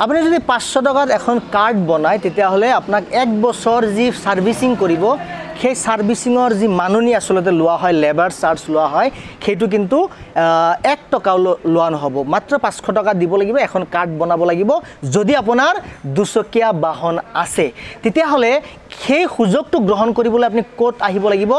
আপুনি যদি 500 টকাত এখন কাৰ্ড বনায় তেতিয়াহ'লে আপোনাক 1 বছৰ যি সাৰ্ভিসিং কৰিব সেই সাৰ্ভিসিঙৰ যি মাননি আসলতে লোৱা হয় লেবাৰ চাৰ্জ লোৱা হয় সেইটো কিন্তু 1 টকাও লোৱা নহব মাত্ৰ 500 টকা দিব লাগিব এখন কাৰ্ড বনাব লাগিব যদি আপোনাৰ দুচকীয়া বাহন আছে তেতিয়াহ'লে সেই সুযোগটো গ্ৰহণ কৰিবলৈ আপুনি কোত আহিব লাগিব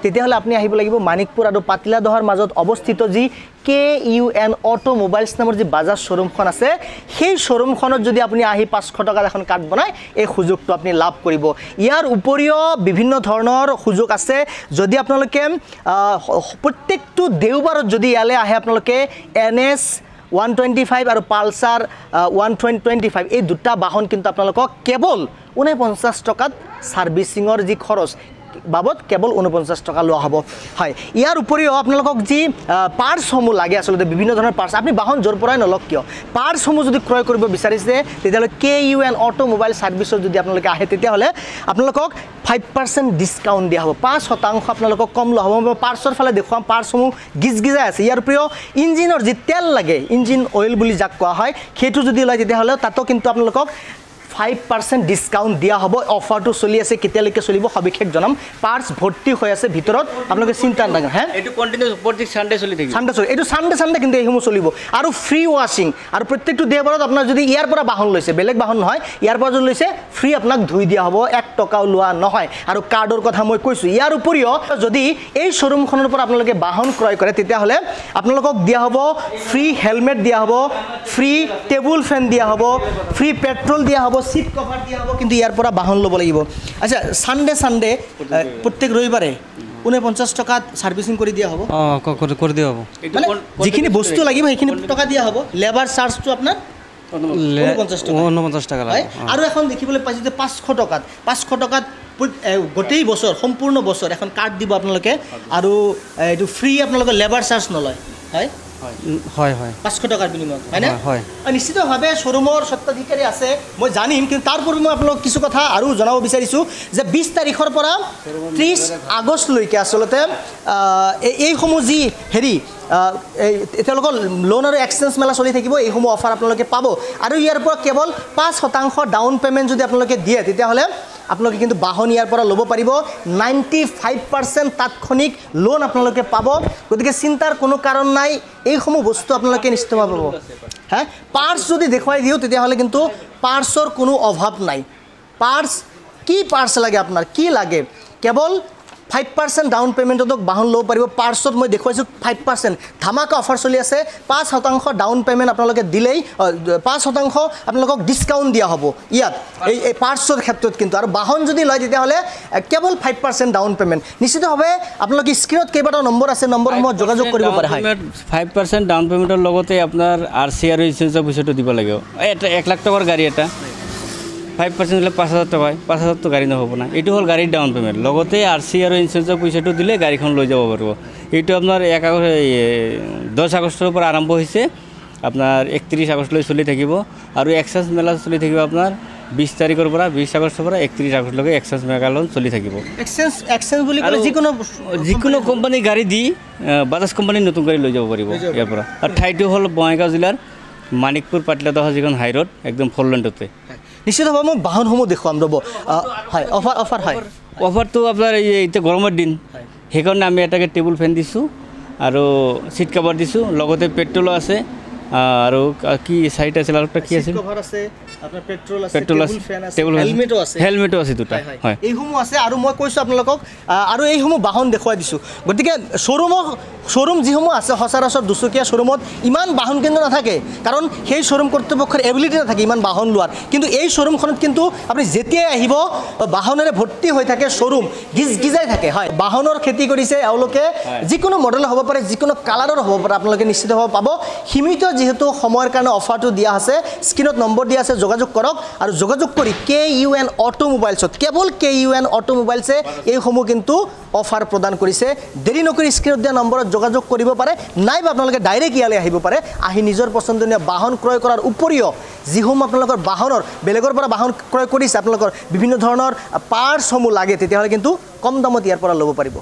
তেতিয়াহ'লে আপুনি আহিব লাগিব মানিকপুৰ আৰু পাতিলাদহৰ মাজত অৱস্থিত যি KUN অটোমোবাইলছ নামৰ যি বাজাজ শ্বৰুমখন আছে সেই শ্বৰুমখনত যদি আপুনি আহি 500 টকাত এখন কাৰ্ড বনায় এই সুযোগটো আপুনি লাভ কৰিব ইয়াৰ উপৰিও বিভিন্ন ধৰণৰ সুযোগ আছে যদি আপোনালোকে প্ৰত্যেকটো দেওবাৰত যদি ইয়ালে আহে আপোনালোকে NS 125 আৰু পালসাৰ 125 এই দুটা বাহন কিন্তু আপোনালোকক কেৱল 49 টকাত সাৰ্ভিসিঙৰ যি খৰচ বাবদ কেৱল 49 টকা লোৱা হ'ব হয় ইয়াৰ উপৰিও আপোনালোকক যি পাৰ্টছসমূহ লাগে আসলে বিভিন্ন ধৰণৰ পাৰ্টছ আপুনি বাহন জোৰ পৰাই নলক কিয় পাৰ্টছসমূহ যদি ক্ৰয় কৰিব বিচাৰিছে তেতিয়াহ'লে KUN অটোমোবাইল সাৰ্ভিসত যদি আপোনালোকে আহে তেতিয়াহ'লে আপোনালোকক 5% ডিসকাউন্ট দিয়া হ'ব 5% আপোনালোকক কম লোৱা হ'ব মই পাৰ্টছৰ ফালে দেখুৱাম পাৰ্টছসমূহ গিজগিজাই আছে ইয়াৰ উপৰিও ইঞ্জিনৰ যি তেল লাগে ইঞ্জিন অইল বুলি যাক কোৱা হয় সেইটো যদি লয় তেতিয়াহ'লে তাতো কিন্তু আপোনালোকক 5% ডিসকাউন্ট দিয়া হ'ব অফাৰটো চলি আছে কেতিয়ালৈকে চলিব সবিশেষ জনাম পাৰ্টছ ভৰ্তি হৈ আছে ভিতৰত আপোনালোকে চিন্তা নকৰিব হে এটো কন্টিনিউয়াস প্ৰত্যেক সানডে চলি থাকিব সানডে চলি এটো সানডে কিন্তু এইসমূহ চলিব আৰু ফ্ৰী ওয়াশিং আৰু প্ৰত্যেকটো দেওবাৰত আপোনাৰ যদি ইয়াৰ পৰা বাহন লৈছে বেলেগ বাহন নহয় ইয়াৰ পৰা যদি লৈছে ফ্ৰী আপোনাক ধুই দিয়া হ'ব 1 টকাও লোৱা নহয় আৰু কাৰ্ডৰ কথা মই কৈছো ইয়াৰ উপৰিও যদি এই শ্বৰুমখনৰ পৰা আপোনালোকে বাহন ক্ৰয় কৰে তেতিয়াহ'লে আপোনালোকক দিয়া হ'ব ফ্ৰী হেলমেট দিয়া হ'ব ফ্ৰী টেবুল ফেন দিয়া হ'ব ফ্ৰী পেট্ৰল দিয়া হ'ব সিট কভাৰ দিয়া হ'ব কিন্তু ইয়াৰ পৰা বাহন ল'ব লাগিব আচ্ছা সানডে প্ৰত্যেক ৰবিবাৰে 49 টকাত সাৰ্ভিসিং কৰি দিয়া হ'ব কৰি দিয়া হ'ব মানে যিখিনি বস্তু লাগিব সেইখিনি টকা দিয়া হ'ব লেবাৰ চাৰ্জটো আপোনাৰ 49 টকা লাগে আৰু এখন দেখিবলৈ পাইছে যে 500 টকাত গোটেই বছৰ সম্পূৰ্ণ বছৰ এখন কাৰ্ড দিব আপোনালোকে আৰু এইটো ফ্ৰী আপোনালোকে লেবাৰ চাৰ্জ নলয় হয় হয় হয় 500 টকাৰ বিনিময়ত হয় না হয় নিশ্চিতভাৱে শ্বৰুমৰ স্বত্বাধিকাৰী আছে মই জানিম কিন্তু তাৰ পূৰ্বে মই আপোনালোক কিছু কথা আৰু জনাব বিচাৰিছো যে 20 তাৰিখৰ পৰা 30 আগষ্টলৈকে আসলতে এই সমূহ যি হেৰি তেওঁলোকৰ লোন আৰু এক্সচেঞ্জ মেলা চলি থাকিব এইসমূহ অফাৰ আপোনালোকে পাব আৰু ইয়াৰ পৰা কেৱল 5% ডাউন পেমেন্ট যদি আপোনালোকে দিয়ে তেতিয়াহ'লে আপোনালোকে কিন্তু বাহন ইয়াৰ পৰা ল'ব পাৰিব 95% তাৎক্ষণিক লোন আপোনালোকে পাব গতিকে চিন্তাৰ কোনো কাৰণ নাই এইসমূহ বস্তু আপোনালোকে নিশ্চিতভাৱে পাব হ্যাঁ পাৰ্টছ যদি দেখুৱাই দিও তেতিয়াহ'লে কিন্তু পাৰ্টছৰ কোনো অভাৱ নাই পাৰ্টছ কি পাৰ্টছ লাগে আপোনাৰ কি লাগে কেৱল 5% ডাউন পেমেন্টত বাহন ল'ব পাৰিব পাৰ্টছত মই দেখুৱাইছো 5% ধামাকা অফাৰ চলি আছে 5% ডাউন পেমেন্ট আপোনালোকে দিলেই 5% আপোনালোকক ডিসকাউন্ট দিয়া হ'ব ইয়াত এই পাৰ্টছৰ ক্ষেত্ৰত কিন্তু আৰু বাহন যদি লয় তেতিয়াহ'লে কেৱল 5% ডাউন পেমেন্ট নিশ্চিতভাৱে আপোনালোকে স্ক্ৰীনত কেইবাটা নম্বৰ আছে নম্বৰসমূহ যোগাযোগ কৰিব পাৰে হয় 5% ডাউন পেমেন্টৰ লগতে আপোনাৰ RC আৰু ইনস্যুৰেঞ্চৰ পইচাটো দিব লাগিব এটা 1 লাখ টকাৰ গাড়ী এটা 5% হলে 5000 টকা 5000 তো গাড়ী নহব না এটো হল গাড়ীৰ ডাউন পেমেন্ট লগতে RC আৰু ইনস্যুৰেঞ্চৰ পইচাটো দিলে গাড়ীখন লৈ যাব পাৰিব এটো আপোনাৰ 10 আগষ্টৰ পৰা আৰম্ভ হৈছে আপোনাৰ 31 আগষ্টলৈ চলি থাকিব আৰু এক্সচেঞ্জ মেলা চলি থাকিব আপোনাৰ 20 তাৰিখৰ পৰা 20 আগষ্টৰ পৰা 31 আগষ্টলৈকে এক্সচেঞ্জ মেগালন চলি থাকিব এক্সচেঞ্জ বুলি ক'লে যিকোনো কোম্পানী গাড়ী দি বাজাজ কোম্পানী নতুন গাড়ী লৈ যাব পাৰিব ইয়াৰ পৰা আৰু ঠাইটো হল বঙাইগাঁও জিলাৰ মানিকপুৰ পাটলাদহ যিখন হাই ৰোড একদম ফ'ৰ লেনতে নিশ্চিতভাৱে মই বাহনসমূহ দেখুৱাম ৰ'ব হয় অফাৰ হয় অফাৰটো আপোনাৰ এতিয়া গৰমৰ দিন সেইকাৰণে আমি এটাকে টেবুল ফেন দিছোঁ আৰু সিট কভাৰ দিছোঁ লগতে পেট্ৰলো আছে আৰু কি সাইড আছে আৰু কি আছে সিট কভাৰ আছে আপোনাৰ পেট্ৰল আছে পেট্ৰল আছে টেবুল ফেন হেলমেটো আছে দুটা হয় এইসমূহ আছে আৰু মই কৈছো আপোনালোকক আৰু এইসমূহ বাহন দেখুৱাই দিছোঁ গতিকে শ্বৰুম যিসমূহ আছে সচৰাচৰ দুচকীয়া শ্বৰুমত ইমান বাহন কিন্তু নাথাকে কাৰণ সেই শ্বৰুম কৰ্তৃপক্ষৰ এবিলিটি নাথাকে ইমান বাহন লোৱাৰ কিন্তু এই শ্বৰুমখনত কিন্তু আপুনি যেতিয়াই আহিব বাহনেৰে ভৰ্তি হৈ থাকে শ্বৰুম গিজগিজাই থাকে হয় বাহনৰ খেতি কৰিছে এওঁলোকে যিকোনো মডেল হ'ব পাৰে যিকোনো কালাৰৰ হ'ব পাৰে আপোনালোকে নিশ্চিতভাৱে পাব সীমিত যেহেতু সময়ৰ কাৰণে অফাৰটো দিয়া আছে স্ক্ৰীনত নম্বৰ দিয়া আছে যোগাযোগ কৰক আৰু যোগাযোগ কৰি KUN অটোমোবাইলছত কেৱল KUN অটোমোবাইলছে এইসমূহ কিন্তু অফাৰ প্ৰদান কৰিছে দেৰি নকৰি স্ক্ৰীনত দিয়া নম্বৰত যোগাযোগ কৰিব পাৰে নাইবা আপোনালোকে ডাইৰেক্ট ইয়ালৈ আহিব পাৰে আহি নিজৰ পছন্দনীয় বাহন ক্ৰয় কৰাৰ উপৰিও যিসমূহ আপোনালোকৰ বাহনৰ বেলেগৰ পৰা বাহন ক্ৰয় কৰিছে আপোনালোকৰ বিভিন্ন ধৰণৰ পাৰ্টছসমূহ লাগে তেতিয়াহ'লে কিন্তু কম দামত ইয়াৰ পৰা ল'ব পাৰিব